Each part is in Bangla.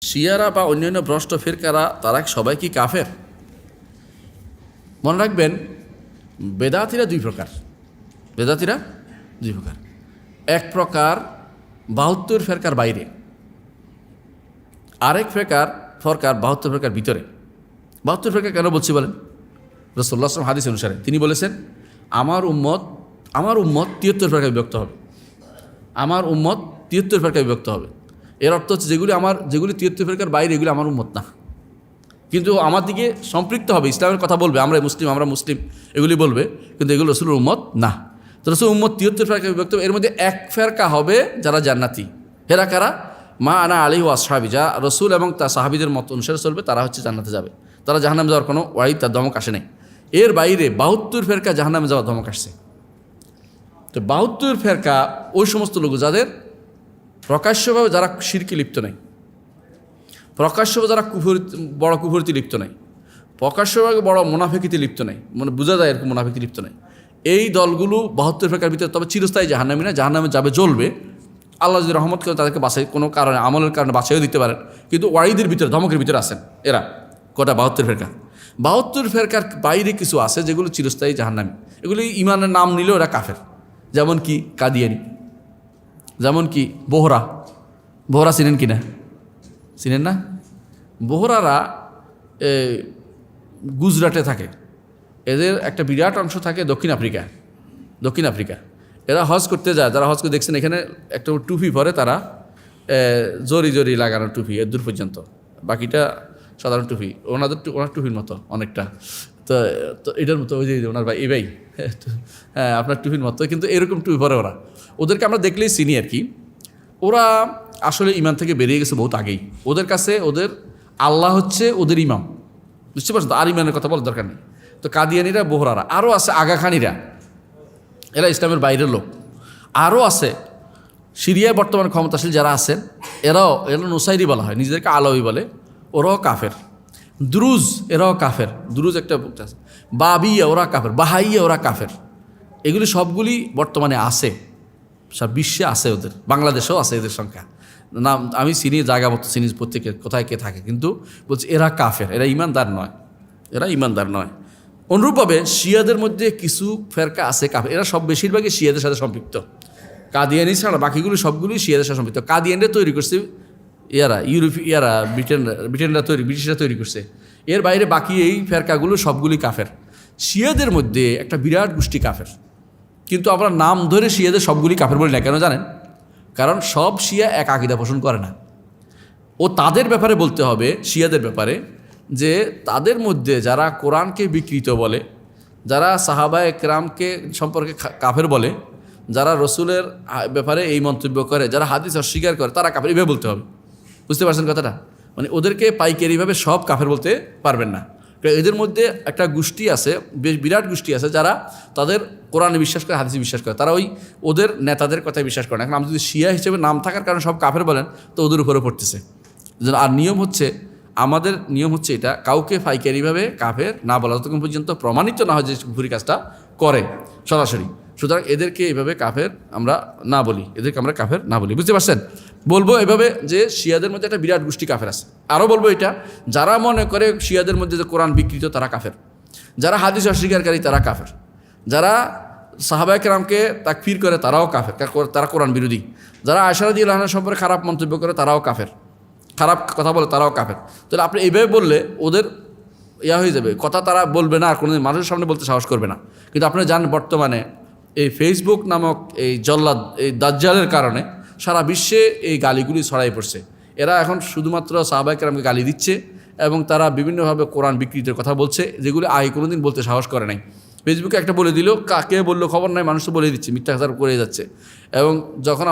শিয়ারা বা অন্যান্য ভ্রষ্ট ফিরকারা তারা সবাই কি কাফের? মনে রাখবেন, বেদাতিরা দুই প্রকার। বেদাতিরা দুই প্রকার। এক প্রকার ৭২ ফেরকার বাইরে, আরেক ফরকার ৭২ ফেরকার ভিতরে। ৭২ ফেরকা কেন বলছি বলেন? রাসূলুল্লাহ সাল্লাল্লাহু আলাইহি ওয়াসাল্লাম হাদিস অনুসারে তিনি বলেছেন, আমার উম্মত ৭৩ ফেরকায় বিভক্ত হবে। আমার উম্মত ৭৩ ফেরকায় বিভক্ত হবে। এর অর্থ হচ্ছে যেগুলি ৭৩ ফেরকার বাইরে, এগুলি আমার উম্মত না, কিন্তু আমার দিকে সম্পৃক্ত হবে, ইসলামের কথা বলবে, আমরা মুসলিম এগুলি বলবে, কিন্তু এগুলো রাসূলের উম্মত না। তো রাসূল উম্মত ৭৩ ফেরকায় বিভক্ত হবে। এর মধ্যে এক ফেরকা হবে যারা জান্নাতি। হেরা কারা? মা আনা আলাইহি ওয়া আসহাবি, যা রাসূল এবং তার সাহাবীদের মত অনুসারে চলবে, তারা হচ্ছে জান্নাতে যাবে। তারা জাহান্নামে যাওয়ার কোনো ওয়াইদ, তার ধমক আসে নাই। এর বাইরে ৭২ ফেরকা জাহান্নামে যাওয়ার ধমক আসছে। তো ৭২ ফেরকা ওই সমস্ত লোক যাদের প্রকাশ্যভাবে যারা শিরকে লিপ্ত নাই, প্রকাশ্যভাবে যারা বড় কুফরিতে লিপ্ত নাই, প্রকাশ্যভাবে বড় মুনাফিকিতে লিপ্ত নাই, মানে বোঝা যায় এরকম মুনাফিকিতে লিপ্ত নাই, এই দলগুলো ৭২ ফেরকার ভিতরে, তবে চিরস্থায়ী জাহান্নামী না, জাহান্নামে যাবে, জ্বলবে। আল্লাহ যদি রহমত করে তাদেরকে বাঁচাই, কোনো কারণে আমলের কারণে বাঁচাইও দিতে পারেন, কিন্তু ওয়াইদের ভিতরে, ধমকের ভিতরে আছেন এরা। কটা? ৭২ ফেরকা। ৭২ ফেরকার বাইরে কিছু আছে যেগুলো চিরস্থায়ী জাহান্নামী। এগুলি ইমানের নাম নিলেও এরা কাফের। যেমন কি কাদিয়ানি, যেমন কি বোহরা। বোহরা চিনেন কি না? চিনেন না? বোহরারা গুজরাটে থাকে, এদের একটা বিরাট অংশ থাকে দক্ষিণ আফ্রিকা। এরা হজ করতে যায়, যারা হজ করে দেখছেন, এখানে একটা টুপি পরে তারা, জরি লাগানো টুপি এর দূর পর্যন্ত, বাকিটা সাধারণ টুপি। ওনার টুপির মতো অনেকটা। তো এটার মতো, ওই যে ওনার ভাই, এই ভাই, হ্যাঁ আপনার টুপির মতো, কিন্তু এরকম টুপি পরে ওরা। ওদেরকে আমরা দেখলেই চিনি আর কি। ওরা আসলে ইমান থেকে বেরিয়ে গেছে বহুত আগেই। ওদের কাছে ওদের আল্লাহ হচ্ছে ওদের ইমাম, বুঝতে পারছেন তো? আর ইমানের কথা বলার দরকার নেই। তো কাদিয়ানিরা, বোহরারা, আরও আছে আগাখানিরা, এরা ইসলামের বাইরের লোক। আরও আছে সিরিয়ায় বর্তমান ক্ষমতাশীল যারা আছেন, এরা নুসাইরি বলা হয়, নিজেদেরকে আলাউই বলে, ওরাও কাফের। দ্রুজ, এরাও কাফের। দ্রুজ একটা আছে। বাবিয়া, ওরা কাফের। বাহাইয়া, ওরা কাফের। এগুলি সবগুলি বর্তমানে আছে, সব বিশ্বে আছে, ওদের বাংলাদেশেও আছে এদের সংখ্যা। নাম আমি চিনি, জায়গা মতো চিনি, প্রত্যেকের কোথায় কে থাকে, কিন্তু বলছি এরা কাফের, এরা ইমানদার নয়। অনুরূপভাবে শিয়াদের মধ্যে কিছু ফেরকা আছে কাফের, এরা সব বেশিরভাগই শিয়াদের সাথে সম্পৃক্ত। কাদিয়ানি ছাড়া বাকিগুলো সবগুলি শিয়াদের সাথে সম্পৃক্ত। কাদিয়ানরা তৈরি করছে ব্রিটিশরা তৈরি করছে। এর বাইরে বাকি এই ফেরকাগুলো সবগুলি কাফের। শিয়াদের মধ্যে একটা বিরাট গোষ্ঠী কাফের, কিন্তু আমরা নাম ধরে শিয়াদের সবগুলি কাফের বলি না। কেন জানেন? কারণ সব শিয়া এক আকীদা পোষণ করে না। ও তাদের ব্যাপারে বলতে হবে, শিয়াদের ব্যাপারে, যে তাদের মধ্যে যারা কোরআনকে বিকৃত বলে, যারা সাহাবায়ে কেরামকে সম্পর্কে কাফের বলে, যারা রসুলের ব্যাপারে এই মন্তব্য করে, যারা হাদিস অস্বীকার করে, তারা কাফের, এভাবে বলতে হবে। বুঝতে পারছেন কথাটা? মানে ওদেরকে পাইকারিভাবে সব কাফের বলতে পারবেন না। এদের মধ্যে একটা গোষ্ঠী আছে, বেশ বিরাট গোষ্ঠী আছে, যারা তাদের কোরআনে বিশ্বাস করে, হাদিসে বিশ্বাস করে, তারা ওদের নেতাদের কথায় বিশ্বাস করে না। এখন আপনি যদি শিয়া হিসেবে নাম থাকার কারণে সব কাফের বলেন, তো ওদের উপরে পড়তেছে। আর আমাদের নিয়ম হচ্ছে এটা, কাউকে পাইকারিভাবে কাফের না বলা যতক্ষণ পর্যন্ত প্রমাণিত না হয় যে কুফরি কাজটা করে সরাসরি। সুতরাং এদেরকে এইভাবে কাফের আমরা না বলি, বুঝতে পারছেন? বলবো এভাবে যে শিয়াদের মধ্যে একটা বিরাট গোষ্ঠী কাফের আছে। আরও বলবো এটা, যারা মনে করে শিয়াদের মধ্যে যে কোরআন বিকৃত, তারা কাফের। যারা হাদিস অস্বীকারী, তারা কাফের। যারা সাহাবায়ে কেরামকে তাকফির করে, তারাও কাফের, তারা কোরআন বিরোধী। যারা আয়েশা রাদিয়াল্লাহু আনহা সম্পর্কে খারাপ মন্তব্য করে, তারাও কাফের, খারাপ কথা বলে, তারাও কাফের। তাহলে আপনি এইভাবে বললে ওদের হয়ে যাবে, কথা তারা বলবে না, আর কোনোদিন মানুষের সামনে বলতে সাহস করবে না। কিন্তু আপনারা জানেন, বর্তমানে এই ফেসবুক নামক এই জল্লাদ, এই দাজ্জালের কারণে সারা বিশ্বে এই গালিগুলি ছড়াই পড়ছে। এরা এখন শুধুমাত্র সাহাবায়ে কেরামকে গালি দিচ্ছে, এবং তারা বিভিন্নভাবে কোরআন বিকৃতির কথা বলছে, যেগুলি আগে কোনোদিন বলতে সাহস করে নাই। ফেসবুকে একটা বলে দিল, কাকে বললো খবর নাই, মানুষ তো বলে দিচ্ছে, মিথ্যা কথা করে যাচ্ছে। এবং যখন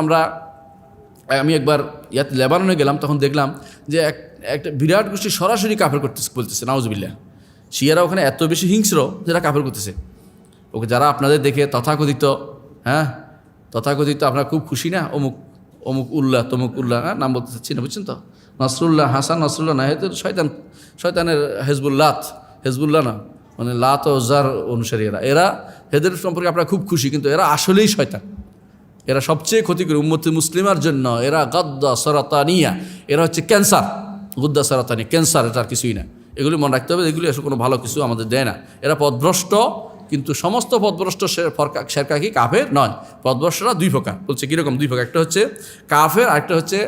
আমি একবার লেবাননে গেলাম, তখন দেখলাম যে একটা বিরাট গোষ্ঠী সরাসরি কাফের বলতেছে, নাউজুবিল্লাহ। শিয়ারা ওখানে এত বেশি হিংস্র, যারা কাফের করতেছে। ওকে যারা আপনাদের দেখে তথাকথিত আপনারা খুব খুশি না, অমুক উল্লাহ, তমুক উল্লাহ, নাম বলতে চাচ্ছি না, বুঝছেন তো? নসরুল্লাহ, হাসান নসরুল্লাহ না, হেতু শয়তানের হেজবুল্লাহ না, মানে লাত ও উজ্জার অনুসারী এরা এদের সম্পর্কে আপনারা খুব খুশি, কিন্তু এরা আসলেই শয়তান। এরা সবচেয়ে ক্ষতি করে উম্মতে মুসলিমার জন্য। এরা গাদ্দা সরাতানিয়া, এরা হচ্ছে ক্যান্সার। গুদ্দা সারাতানি, ক্যান্সার, এটা আর কিছুই না। এগুলি মনে রাখতে হবে, এগুলি আসলে কোনো ভালো কিছু আমাদের দেয় না। এরা পথভ্রষ্ট, কিন্তু সমস্ত পথভ্রষ্ট শেরকা কি কাফের নয়। পথভ্রষ্টরা দুই প্রকার, বলছে কীরকম দুই প্রকার, একটা হচ্ছে কাফের, আরেকটা হচ্ছে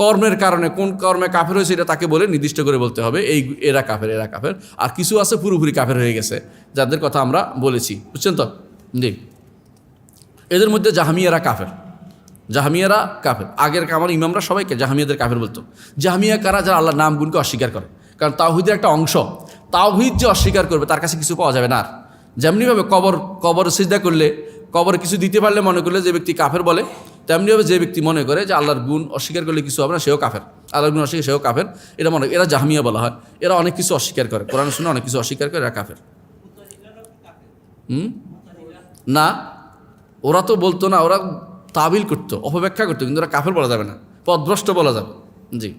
কর্মের কারণে, কোন কর্মে কাফের হয়েছে এটা তাকে বলে নির্দিষ্ট করে বলতে হবে এই এরা কাফের, এরা কাফের। আর কিছু আছে পুরোপুরি কাফের হয়ে গেছে, যাদের কথা আমরা বলেছি, বুঝছেন তো? জি, এদের মধ্যে জাহামিয়ারা কাফের। জাহামিয়ারা কাফের, আগের আমার ইমামরা সবাইকে জাহামিয়াদের কাফের বলতো। জাহামিয়া কারা? যারা আল্লাহর নাম গুণকে অস্বীকার করে। কারণ তাওহীদের একটা অংশ, তাওহীদ যে অস্বীকার করবে তার কাছে কিছু পাওয়া যাবে না। আর যেমনিভাবে কবর সিজদা করলে, কবরে কিছু দিতে পারলে মনে করলে যে ব্যক্তি কাফের বলে, তেমনিভাবে যে ব্যক্তি মনে করে যে আল্লাহর গুণ অস্বীকার করলে কিছু হবে না, সেও কাফের। আল্লাহর গুণ অস্বীকার, সেও কাফের। এটা মনে, এরা জাহামিয়া বলা হয়। এরা অনেক কিছু অস্বীকার করে, কোরআন শুনে অনেক কিছু অস্বীকার করে, এরা কাফের। না, ওরা তো বলতো না, ওরা তাবিল করতো, অপব্যাখ্যা করতো, কিন্তু ওরা কাফের বলা যাবে না, পথভ্রষ্ট বলা যাবে। জি।